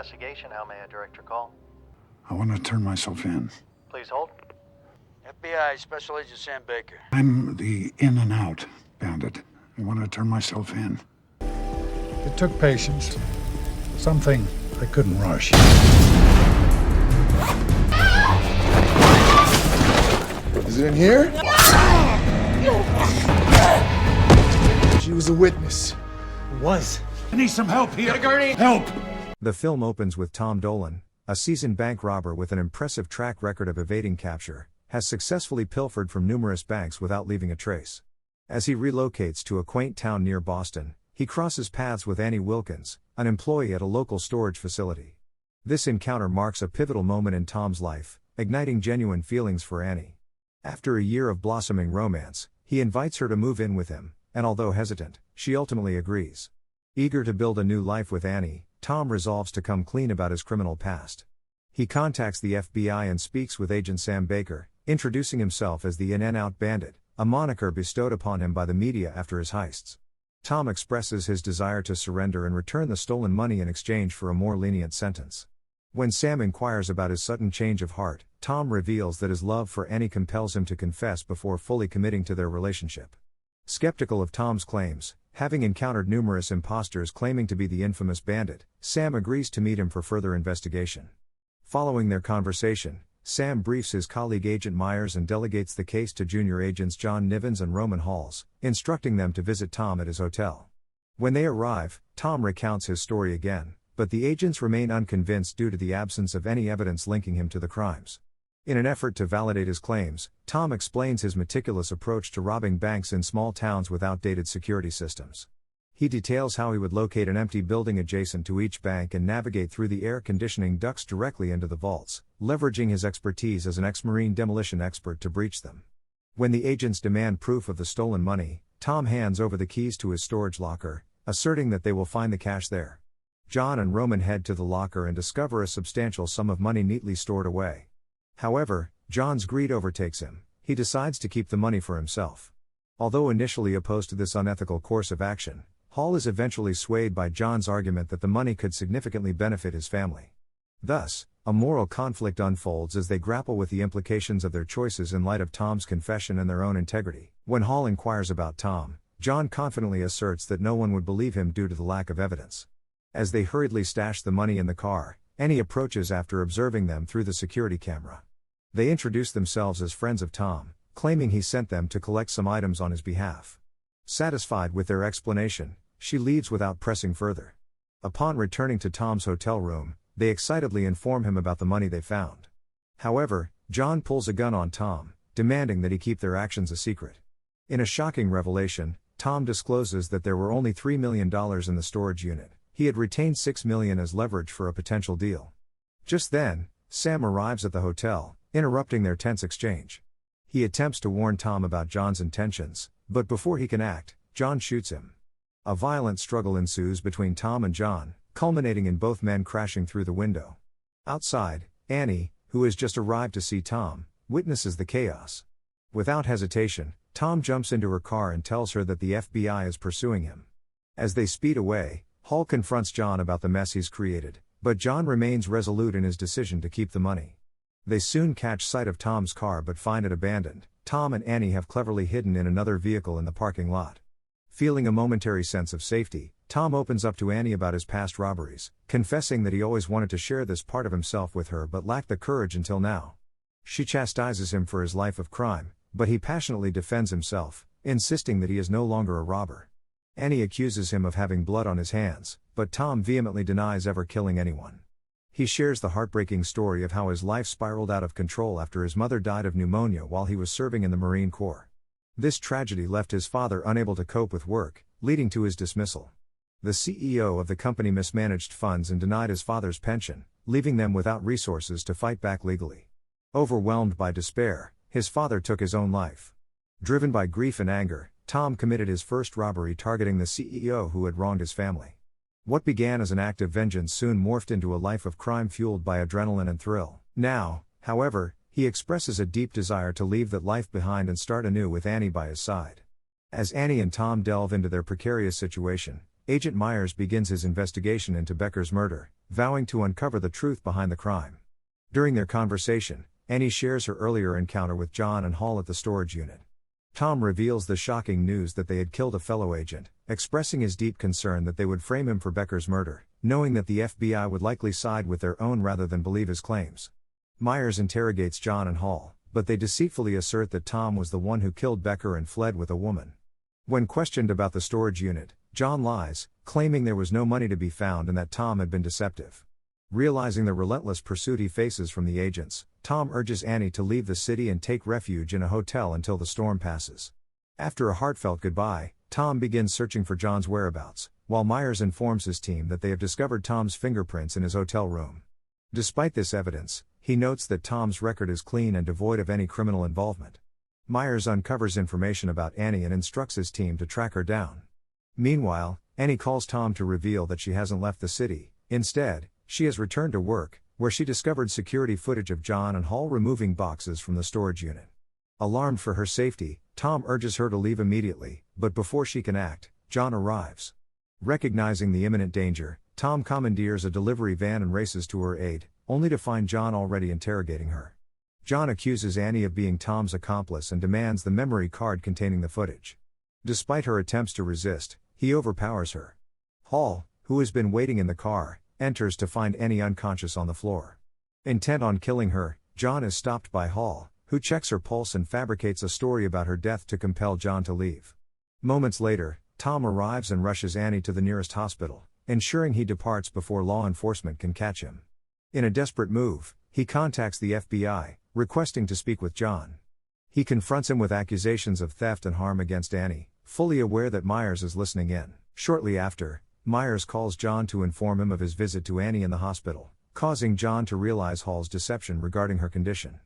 investigation. How may I direct your call? I want to turn myself in. Please hold. FBI Special Agent Sam Baker. I'm the in and out bandit. I want to turn myself in. It took patience. Something I couldn't rush. Is it in here? She was a witness. Was. I need some help here. Help! The film opens with Tom Dolan, a seasoned bank robber with an impressive track record of evading capture, has successfully pilfered from numerous banks without leaving a trace. As he relocates to a quaint town near Boston, he crosses paths with Annie Wilkins, an employee at a local storage facility. This encounter marks a pivotal moment in Tom's life, igniting genuine feelings for Annie. After a year of blossoming romance, he invites her to move in with him, and although hesitant, she ultimately agrees. Eager to build a new life with Annie, Tom resolves to come clean about his criminal past. He contacts the FBI and speaks with Agent Sam Baker, introducing himself as the in-and-out bandit, a moniker bestowed upon him by the media after his heists. Tom expresses his desire to surrender and return the stolen money in exchange for a more lenient sentence. When Sam inquires about his sudden change of heart, Tom reveals that his love for Annie compels him to confess before fully committing to their relationship. Skeptical of Tom's claims, having encountered numerous imposters claiming to be the infamous bandit, Sam agrees to meet him for further investigation. Following their conversation, Sam briefs his colleague Agent Myers and delegates the case to junior agents John Nivens and Roman Halls, instructing them to visit Tom at his hotel. When they arrive, Tom recounts his story again, but the agents remain unconvinced due to the absence of any evidence linking him to the crimes. In an effort to validate his claims, Tom explains his meticulous approach to robbing banks in small towns with outdated security systems. He details how he would locate an empty building adjacent to each bank and navigate through the air conditioning ducts directly into the vaults, leveraging his expertise as an ex-Marine demolition expert to breach them. When the agents demand proof of the stolen money, Tom hands over the keys to his storage locker, asserting that they will find the cash there. John and Roman head to the locker and discover a substantial sum of money neatly stored away. However, John's greed overtakes him. He decides to keep the money for himself. Although initially opposed to this unethical course of action, Hall is eventually swayed by John's argument that the money could significantly benefit his family. Thus, a moral conflict unfolds as they grapple with the implications of their choices in light of Tom's confession and their own integrity. When Hall inquires about Tom, John confidently asserts that no one would believe him due to the lack of evidence. As they hurriedly stash the money in the car, Annie approaches after observing them through the security camera. They introduce themselves as friends of Tom, claiming he sent them to collect some items on his behalf. Satisfied with their explanation, she leaves without pressing further. Upon returning to Tom's hotel room, they excitedly inform him about the money they found. However, John pulls a gun on Tom, demanding that he keep their actions a secret. In a shocking revelation, Tom discloses that there were only $3 million in the storage unit. He had retained $6 million as leverage for a potential deal. Just then, Sam arrives at the hotel, interrupting their tense exchange. He attempts to warn Tom about John's intentions, but before he can act, John shoots him. A violent struggle ensues between Tom and John, culminating in both men crashing through the window. Outside, Annie, who has just arrived to see Tom, witnesses the chaos. Without hesitation, Tom jumps into her car and tells her that the FBI is pursuing him. As they speed away, Hall confronts John about the mess he's created, but John remains resolute in his decision to keep the money. They soon catch sight of Tom's car but find it abandoned. Tom and Annie have cleverly hidden in another vehicle in the parking lot. Feeling a momentary sense of safety, Tom opens up to Annie about his past robberies, confessing that he always wanted to share this part of himself with her but lacked the courage until now. She chastises him for his life of crime, but he passionately defends himself, insisting that he is no longer a robber. Annie accuses him of having blood on his hands, but Tom vehemently denies ever killing anyone. He shares the heartbreaking story of how his life spiraled out of control after his mother died of pneumonia while he was serving in the Marine Corps. This tragedy left his father unable to cope with work, leading to his dismissal. The CEO of the company mismanaged funds and denied his father's pension, leaving them without resources to fight back legally. Overwhelmed by despair, his father took his own life. Driven by grief and anger, Tom committed his first robbery targeting the CEO who had wronged his family. What began as an act of vengeance soon morphed into a life of crime fueled by adrenaline and thrill. Now, however, he expresses a deep desire to leave that life behind and start anew with Annie by his side. As Annie and Tom delve into their precarious situation, Agent Myers begins his investigation into Becker's murder, vowing to uncover the truth behind the crime. During their conversation, Annie shares her earlier encounter with John and Hall at the storage unit. Tom reveals the shocking news that they had killed a fellow agent, expressing his deep concern that they would frame him for Becker's murder, knowing that the FBI would likely side with their own rather than believe his claims. Myers interrogates John and Hall, but they deceitfully assert that Tom was the one who killed Becker and fled with a woman. When questioned about the storage unit, John lies, claiming there was no money to be found and that Tom had been deceptive. Realizing the relentless pursuit he faces from the agents, Tom urges Annie to leave the city and take refuge in a hotel until the storm passes. After a heartfelt goodbye, Tom begins searching for John's whereabouts, while Myers informs his team that they have discovered Tom's fingerprints in his hotel room. Despite this evidence, he notes that Tom's record is clean and devoid of any criminal involvement. Myers uncovers information about Annie and instructs his team to track her down. Meanwhile, Annie calls Tom to reveal that she hasn't left the city. Instead, she has returned to work, where she discovered security footage of John and Hall removing boxes from the storage unit. Alarmed for her safety, Tom urges her to leave immediately, but before she can act, John arrives. Recognizing the imminent danger, Tom commandeers a delivery van and races to her aid, only to find John already interrogating her. John accuses Annie of being Tom's accomplice and demands the memory card containing the footage. Despite her attempts to resist, he overpowers her. Hall, who has been waiting in the car, enters to find Annie unconscious on the floor. Intent on killing her, John is stopped by Hall, who checks her pulse and fabricates a story about her death to compel John to leave. Moments later, Tom arrives and rushes Annie to the nearest hospital, ensuring he departs before law enforcement can catch him. In a desperate move, he contacts the FBI, requesting to speak with John. He confronts him with accusations of theft and harm against Annie, fully aware that Myers is listening in. Shortly after, Myers calls John to inform him of his visit to Annie in the hospital, causing John to realize Hall's deception regarding her condition.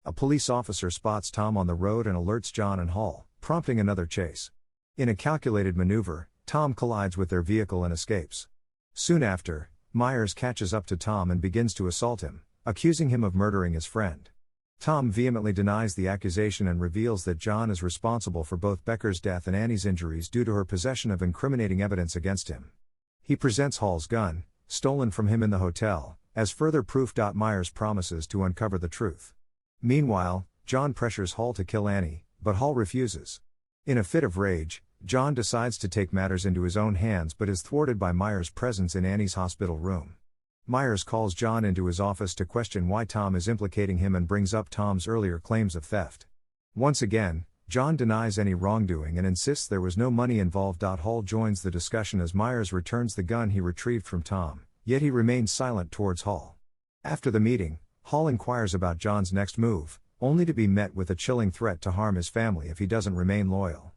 A police officer spots Tom on the road and alerts John and Hall, prompting another chase. In a calculated maneuver, Tom collides with their vehicle and escapes. Soon after, Myers catches up to Tom and begins to assault him, accusing him of murdering his friend. Tom vehemently denies the accusation and reveals that John is responsible for both Becker's death and Annie's injuries due to her possession of incriminating evidence against him. He presents Hall's gun, stolen from him in the hotel, as further proof. Myers promises to uncover the truth. Meanwhile, John pressures Hall to kill Annie, but Hall refuses. In a fit of rage, John decides to take matters into his own hands but is thwarted by Myers' presence in Annie's hospital room. Myers calls John into his office to question why Tom is implicating him and brings up Tom's earlier claims of theft. Once again, John denies any wrongdoing and insists there was no money involved. Hall joins the discussion as Myers returns the gun he retrieved from Tom, yet he remains silent towards Hall. After the meeting, Hall inquires about John's next move, only to be met with a chilling threat to harm his family if he doesn't remain loyal.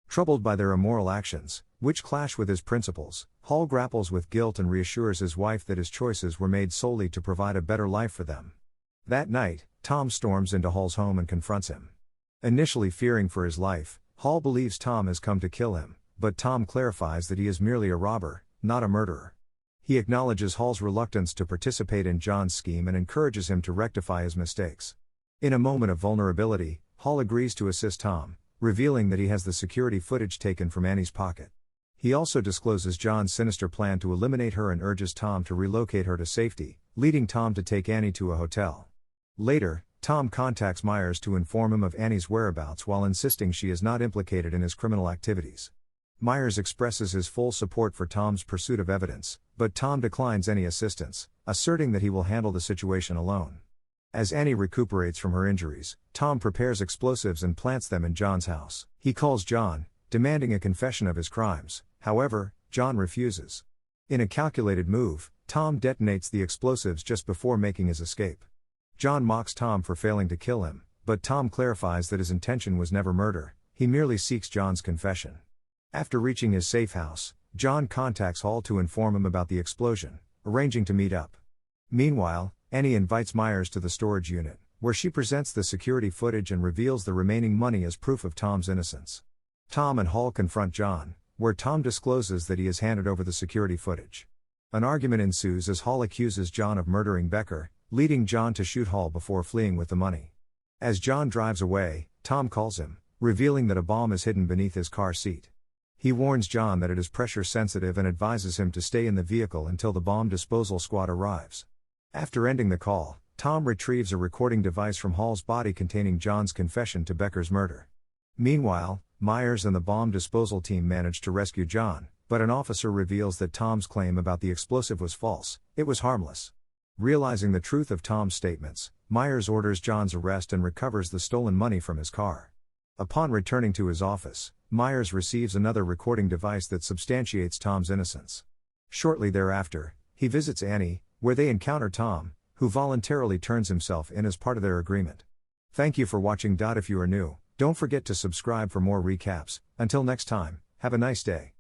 Troubled by their immoral actions, which clash with his principles, Hall grapples with guilt and reassures his wife that his choices were made solely to provide a better life for them. That night, Tom storms into Hall's home and confronts him. Initially fearing for his life, Hall believes Tom has come to kill him, but Tom clarifies that he is merely a robber, not a murderer. He acknowledges Hall's reluctance to participate in John's scheme and encourages him to rectify his mistakes. In a moment of vulnerability, Hall agrees to assist Tom, revealing that he has the security footage taken from Annie's pocket. He also discloses John's sinister plan to eliminate her and urges Tom to relocate her to safety, leading Tom to take Annie to a hotel. Later, Tom contacts Myers to inform him of Annie's whereabouts while insisting she is not implicated in his criminal activities. Myers expresses his full support for Tom's pursuit of evidence, but Tom declines any assistance, asserting that he will handle the situation alone. As Annie recuperates from her injuries, Tom prepares explosives and plants them in John's house. He calls John, demanding a confession of his crimes. However, John refuses. In a calculated move, Tom detonates the explosives just before making his escape. John mocks Tom for failing to kill him, but Tom clarifies that his intention was never murder, he merely seeks John's confession. After reaching his safe house, John contacts Hall to inform him about the explosion, arranging to meet up. Meanwhile, Annie invites Myers to the storage unit, where she presents the security footage and reveals the remaining money as proof of Tom's innocence. Tom and Hall confront John, where Tom discloses that he has handed over the security footage. An argument ensues as Hall accuses John of murdering Becker, leading John to shoot Hall before fleeing with the money. As John drives away, Tom calls him, revealing that a bomb is hidden beneath his car seat. He warns John that it is pressure sensitive and advises him to stay in the vehicle until the bomb disposal squad arrives. After ending the call, Tom retrieves a recording device from Hall's body containing John's confession to Becker's murder. Meanwhile, Myers and the bomb disposal team manage to rescue John, but an officer reveals that Tom's claim about the explosive was false. It was harmless. Realizing the truth of Tom's statements, Myers orders John's arrest and recovers the stolen money from his car. Upon returning to his office, Myers receives another recording device that substantiates Tom's innocence. Shortly thereafter, he visits Annie, where they encounter Tom, who voluntarily turns himself in as part of their agreement. Thank you for watching. If you are new, don't forget to subscribe for more recaps. Until next time, have a nice day.